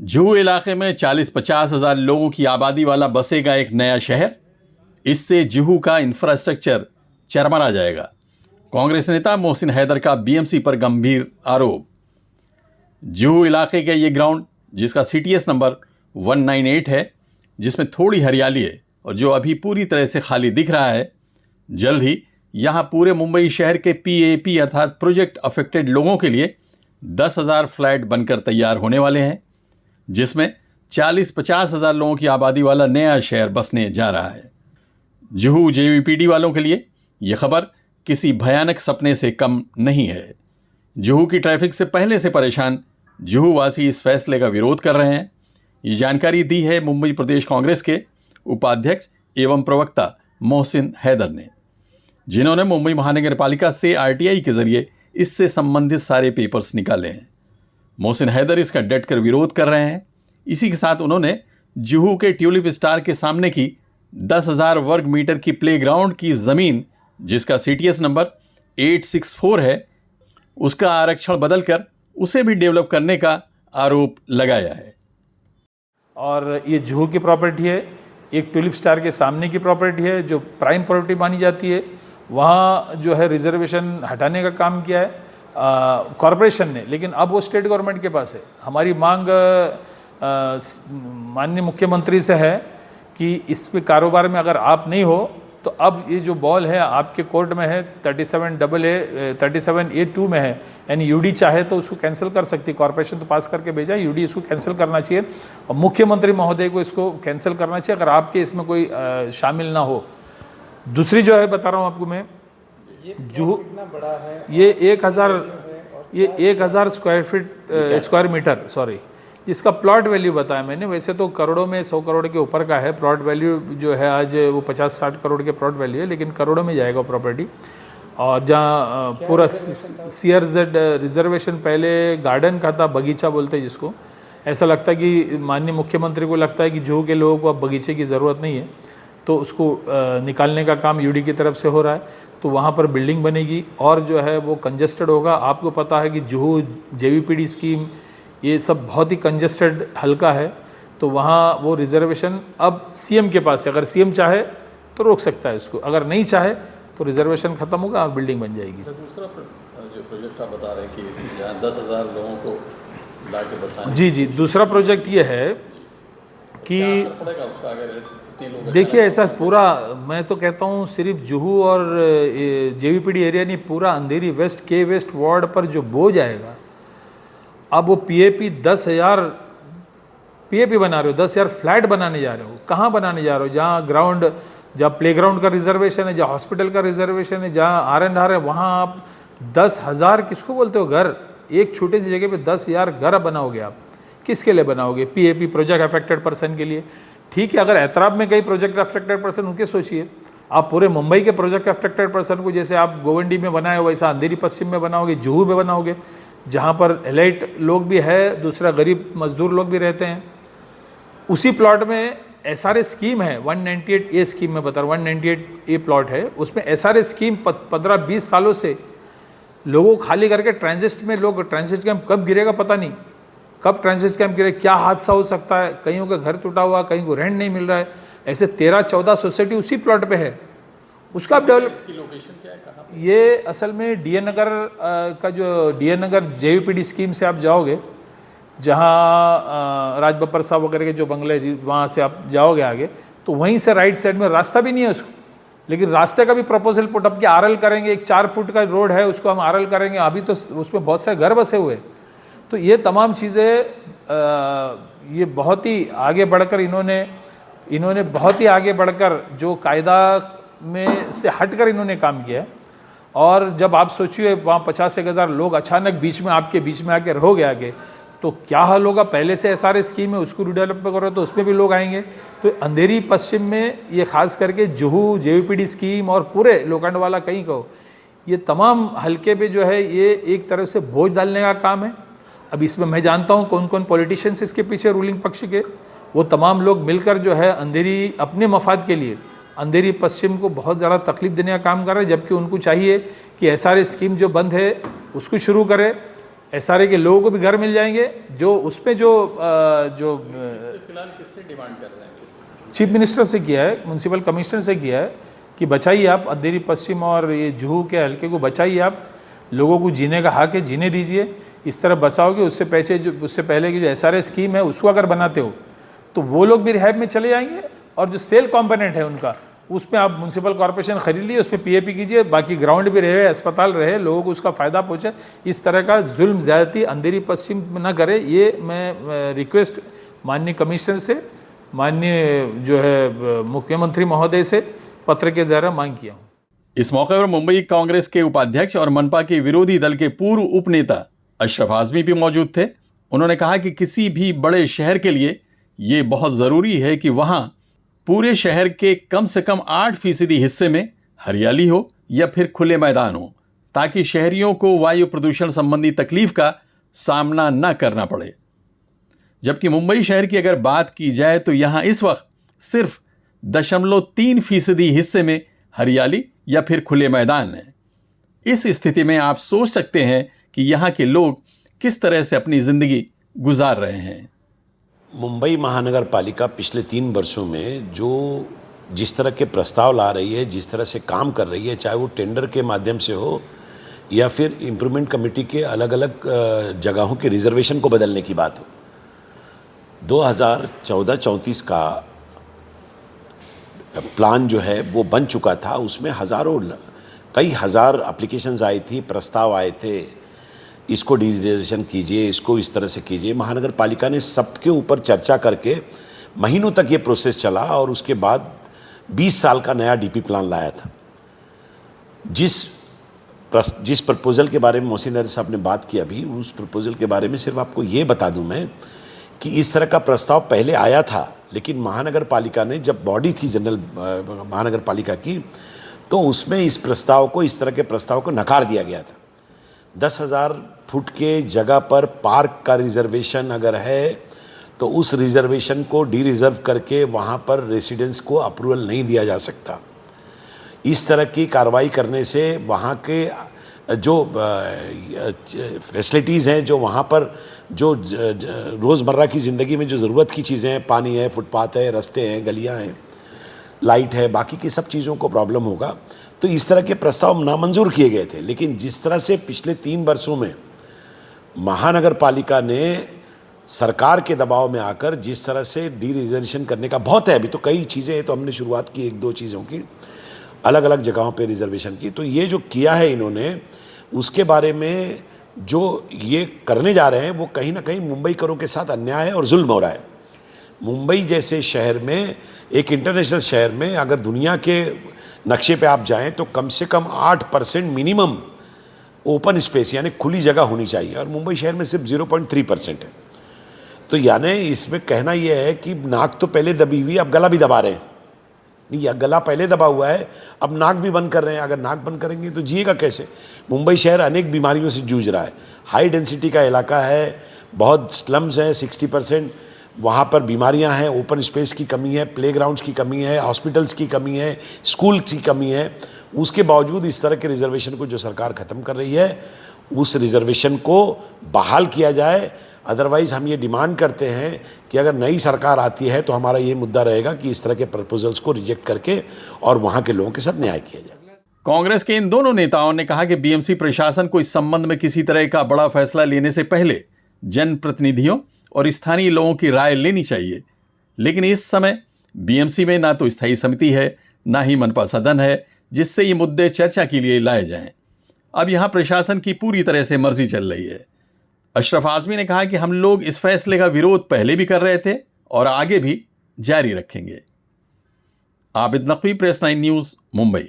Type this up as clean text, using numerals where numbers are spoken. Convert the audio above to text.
जुहू इलाके में 40-50 हज़ार लोगों की आबादी वाला बसेगा एक नया शहर। इससे जुहू का इंफ्रास्ट्रक्चर चरमरा जाएगा। कांग्रेस नेता मोहसिन हैदर का बीएमसी पर गंभीर आरोप। जुहू इलाके का ये ग्राउंड, जिसका सीटीएस नंबर 198 है, जिसमें थोड़ी हरियाली है और जो अभी पूरी तरह से खाली दिख रहा है, जल्द ही यहाँ पूरे मुंबई शहर के पीएपी अर्थात प्रोजेक्ट अफेक्टेड लोगों के लिए 10,000 फ्लैट बनकर तैयार होने वाले हैं, जिसमें 40-50 हज़ार लोगों की आबादी वाला नया शहर बसने जा रहा है। जुहू जेवीपीडी वालों के लिए यह खबर किसी भयानक सपने से कम नहीं है। जुहू की ट्रैफिक से पहले से परेशान जुहू वासी इस फैसले का विरोध कर रहे हैं। ये जानकारी दी है मुंबई प्रदेश कांग्रेस के उपाध्यक्ष एवं प्रवक्ता मोहसिन हैदर ने, जिन्होंने मुंबई महानगर पालिका से आरटीआई के जरिए इससे संबंधित सारे पेपर्स निकाले हैं। मोहसिन हैदर इसका डटकर विरोध कर रहे हैं। इसी के साथ उन्होंने जुहू के ट्यूलिप स्टार के सामने की 10,000 वर्ग मीटर की प्लेग्राउंड की ज़मीन, जिसका सीटीएस नंबर 864 है, उसका आरक्षण बदलकर उसे भी डेवलप करने का आरोप लगाया है। और ये जुहू की प्रॉपर्टी है, एक ट्यूलिप स्टार के सामने की प्रॉपर्टी है जो प्राइम प्रॉपर्टी मानी जाती है। वहाँ जो है रिजर्वेशन हटाने का काम किया है कॉरपोरेशन ने, लेकिन अब वो स्टेट गवर्नमेंट के पास है। हमारी मांग माननीय मुख्यमंत्री से है कि इस पे कारोबार में अगर आप नहीं हो तो अब ये जो बॉल है आपके कोर्ट में है, 37A2 में है, यानी यूडी चाहे तो उसको कैंसिल कर सकती है। कॉर्पोरेशन तो पास करके भेजा, यूडी इसको कैंसिल करना चाहिए और मुख्यमंत्री महोदय को इसको कैंसिल करना चाहिए अगर आपके इसमें कोई शामिल ना हो। दूसरी जो है बता रहा हूँ आपको मैं, जुहू बड़ा है, ये 1,000 स्क्वायर मीटर सॉरी, इसका प्लॉट वैल्यू बताया मैंने। वैसे तो करोड़ों में 100 करोड़ के ऊपर का है प्लॉट वैल्यू, जो है आज वो 50-60 करोड़ के प्लॉट वैल्यू है, लेकिन करोड़ों में जाएगा प्रॉपर्टी। और जहाँ पूरा CRZ रिजर्वेशन पहले गार्डन का था, बगीचा बोलते हैं जिसको, ऐसा लगता है कि माननीय मुख्यमंत्री को लगता है कि जुहू के लोगों को अब बगीचे की ज़रूरत नहीं है, तो उसको निकालने का काम यूडी की तरफ से हो रहा है। तो वहाँ पर बिल्डिंग बनेगी और जो है वो कंजस्टेड होगा। आपको पता है कि जुहू जेवीपीडी स्कीम ये सब बहुत ही कंजस्टेड हल्का है, तो वहाँ वो रिजर्वेशन अब सीएम के पास है। अगर सीएम चाहे तो रोक सकता है इसको, अगर नहीं चाहे तो रिजर्वेशन खत्म होगा और बिल्डिंग बन जाएगी। दूसरा जो प्रोजेक्ट आप बता रहे हैं कि जहाँ 10,000 लोगों को ला के बसाना, जी, दूसरा प्रोजेक्ट ये है कि देखिए ऐसा पूरा, मैं तो कहता हूँ सिर्फ जुहू और जेवीपीडी एरिया नहीं, पूरा अंधेरी वेस्ट के वेस्ट वार्ड पर जो बोझ आएगा। अब वो पीएपी 10,000 पीएपी बना रहे हो, 10,000 फ्लैट बनाने जा रहे हो। कहाँ बनाने जा रहे हो? जहाँ ग्राउंड, जहाँ प्लेग्राउंड का रिजर्वेशन है, जहाँ हॉस्पिटल का रिजर्वेशन है, जहाँ R&R है, वहाँ आप 10,000 किसको बोलते हो घर? एक छोटी सी जगह पे 10,000 घर बनाओगे आप। किसके लिए बनाओगे? पीएपी प्रोजेक्ट अफेक्टेड पर्सन के लिए। ठीक है, अगर एतराब में कई प्रोजेक्ट अफेक्टेड पर्सन, उनके सोचिए। आप पूरे मुंबई के प्रोजेक्ट अफेक्टेड पर्सन को जैसे आप गोवंडी में बनाए हो, वैसा अंधेरी पश्चिम में बनाओगे, जुहू में बनाओगे, जहाँ पर एलाइट लोग भी है, दूसरा गरीब मजदूर लोग भी रहते हैं। उसी प्लॉट में SRA स्कीम है, 198A स्कीम में बता रहा हूँ, 198A प्लॉट है, उसमें SRA स्कीम 15-20 सालों से लोगों को खाली करके ट्रांजिट में, लोग ट्रांजिट कैंप कब गिरेगा पता नहीं, कब ट्रांजिट कैंप गिरे, क्या हादसा हो सकता है। कईयों का घर टूटा हुआ, कहीं को रेंट नहीं मिल रहा है। ऐसे 13-14 सोसाइटी उसी प्लॉट पे है। उसका आप डेवलप, लोकेशन क्या है, कहाँ? ये असल में DN नगर का जो DN नगर जेवीपीडी स्कीम से आप जाओगे, जहाँ राज बब्बर साहब वगैरह के जो बंगले, वहाँ से आप जाओगे आगे, तो वहीं से राइट साइड में, रास्ता भी नहीं है उसको, लेकिन रास्ते का भी प्रपोजल पुट अप किया, RL करेंगे। एक 4 फुट का रोड है, उसको हम RL करेंगे। अभी तो उसमें बहुत सारे घर बसे हुए। तो ये तमाम चीज़ें ये बहुत ही आगे बढ़कर इन्होंने बहुत ही आगे बढ़कर जो कायदा में से हटकर इन्होंने काम किया है। और जब आप सोचिए वहाँ 50-1 हज़ार लोग अचानक बीच में आपके बीच में आके रहोगे आगे, तो क्या हाल होगा। पहले से SRA स्कीम है, उसको रिडेवलप करो तो उसमें भी लोग आएंगे। तो अंधेरी पश्चिम में ये खास करके जुहू जेवीपीडी स्कीम और पूरे लोखंडवाला कहीं कहो, ये तमाम हल्के पे जो है ये एक तरह से बोझ डालने का काम है। अब इसमें मैं जानता हूँ कौन कौन पॉलिटिशियंस इसके पीछे, रूलिंग पक्ष के, वो तमाम लोग मिलकर जो है अंधेरी अपने मफाद के लिए अंधेरी पश्चिम को बहुत ज़्यादा तकलीफ देने का काम कर रहे हैं, जबकि उनको चाहिए कि SRA स्कीम जो बंद है उसको शुरू करे SRA के लोगों को भी घर मिल जाएंगे। जो उसमें जो फिलहाल किससे डिमांड कर रहे हैं? चीफ मिनिस्टर से किया है, म्यूनसिपल कमिश्नर से किया है कि बचाइए आप अंधेरी पश्चिम और ये जुहू के हल्के को बचाइए, आप लोगों को जीने का हक है, जीने दीजिए। इस तरह बसाओगे उससे पहले की जो SRA स्कीम है उसको अगर बनाते हो तो वो लोग भी रिहैब में चले जाएंगे। और जो सेल कॉम्पोनेंट है उनका, उसमें आप म्यूनसिपल कॉर्पोरेशन खरीद लीजिए, उसमें PAP कीजिए, बाकी ग्राउंड भी रहे, अस्पताल रहे, लोगों को उसका फ़ायदा पहुँचे। इस तरह का जुल्म ज़्यादती अंधेरी पश्चिम में ना करे, ये मैं रिक्वेस्ट माननीय कमिश्नर से, माननीय जो है मुख्यमंत्री महोदय से पत्र के द्वारा मांग किया हूँ। इस मौके पर मुंबई कांग्रेस के उपाध्यक्ष और मनपा के विरोधी दल के पूर्व उपनेता अशरफ आजमी भी मौजूद थे। उन्होंने कहा कि किसी भी बड़े शहर के लिए ये बहुत ज़रूरी है कि वहाँ पूरे शहर के कम से कम 8% हिस्से में हरियाली हो या फिर खुले मैदान हो, ताकि शहरियों को वायु प्रदूषण संबंधी तकलीफ का सामना न करना पड़े। जबकि मुंबई शहर की अगर बात की जाए तो यहाँ इस वक्त सिर्फ 0.3% हिस्से में हरियाली या फिर खुले मैदान है। इस स्थिति में आप सोच सकते हैं कि यहाँ के लोग किस तरह से अपनी ज़िंदगी गुजार रहे हैं। मुंबई महानगर पालिका पिछले 3 वर्षों में जिस तरह के प्रस्ताव ला रही है, जिस तरह से काम कर रही है, चाहे वो टेंडर के माध्यम से हो या फिर इम्प्रूवमेंट कमेटी के अलग अलग जगहों के रिजर्वेशन को बदलने की बात हो, 2014-34 का प्लान जो है वो बन चुका था। उसमें कई हज़ार एप्लीकेशंस आई थी, प्रस्ताव आए थे, इसको डिजिटलाइजेशन कीजिए, इसको इस तरह से कीजिए। महानगर पालिका ने सबके ऊपर चर्चा करके महीनों तक ये प्रोसेस चला और उसके बाद 20 साल का नया DP प्लान लाया था। जिस प्रपोज़ल के बारे में मोहसिन हैदर साहब ने बात की अभी, उस प्रपोज़ल के बारे में सिर्फ आपको ये बता दूं मैं कि इस तरह का प्रस्ताव पहले आया था, लेकिन महानगर पालिका ने जब बॉडी थी जनरल महानगर पालिका की, तो उसमें इस तरह के प्रस्ताव को नकार दिया गया था। 10,000 फुट के जगह पर पार्क का रिजर्वेशन अगर है तो उस रिजर्वेशन को डी रिजर्व करके वहाँ पर रेसिडेंट्स को अप्रूवल नहीं दिया जा सकता। इस तरह की कार्रवाई करने से वहाँ के जो फैसिलिटीज़ हैं, जो वहाँ पर जो रोज़मर्रा की ज़िंदगी में जो ज़रूरत की चीज़ें हैं, पानी है, फुटपाथ है, रास्ते हैं, गलियाँ हैं, लाइट है, बाकी की सब चीज़ों को प्रॉब्लम होगा। तो इस तरह के प्रस्ताव नामंजूर किए गए थे। लेकिन जिस तरह से पिछले 3 वर्षों में महानगर पालिका ने सरकार के दबाव में आकर जिस तरह से डी रिजर्वेशन करने का, बहुत है अभी तो कई चीज़ें हैं, तो हमने शुरुआत की 1-2 चीज़ों की, अलग अलग जगहों पे रिजर्वेशन की। तो ये जो किया है इन्होंने, उसके बारे में जो ये करने जा रहे हैं वो कहीं ना कहीं मुंबई करों के साथ अन्याय है और जुल्म हो रहा है। मुंबई जैसे शहर में, एक इंटरनेशनल शहर में, अगर दुनिया के नक्शे पे आप जाएं तो कम से कम 8% मिनिमम ओपन स्पेस यानी खुली जगह होनी चाहिए, और मुंबई शहर में सिर्फ 0.3% है। तो यानी इसमें कहना यह है कि नाक तो पहले दबी हुई, अब गला भी दबा रहे हैं। नहीं, गला पहले दबा हुआ है, अब नाक भी बंद कर रहे हैं। अगर नाक बंद करेंगे तो जिएगा कैसे? मुंबई शहर अनेक बीमारियों से जूझ रहा है। हाई डेंसिटी का इलाका है, बहुत स्लम्स हैं, 60% वहाँ पर बीमारियाँ हैं, ओपन स्पेस की कमी है, प्लेग्राउंड्स की कमी है, हॉस्पिटल्स की कमी है, स्कूल की कमी है। उसके बावजूद इस तरह के रिजर्वेशन को जो सरकार ख़त्म कर रही है, उस रिजर्वेशन को बहाल किया जाए। अदरवाइज़ हम ये डिमांड करते हैं कि अगर नई सरकार आती है तो हमारा ये मुद्दा रहेगा कि इस तरह के प्रपोजल्स को रिजेक्ट करके और वहाँ के लोगों के साथ न्याय किया जाए। कांग्रेस के इन दोनों नेताओं ने कहा कि BMC प्रशासन को इस संबंध में किसी तरह का बड़ा फैसला लेने से पहले जनप्रतिनिधियों और स्थानीय लोगों की राय लेनी चाहिए। लेकिन इस समय BMC में ना तो स्थायी समिति है, ना ही मनपा सदन है जिससे ये मुद्दे चर्चा के लिए लाए जाएं। अब यहाँ प्रशासन की पूरी तरह से मर्जी चल रही है। अशरफ आजमी ने कहा कि हम लोग इस फैसले का विरोध पहले भी कर रहे थे और आगे भी जारी रखेंगे। Abid Naqvi, press 9 news, Mumbai.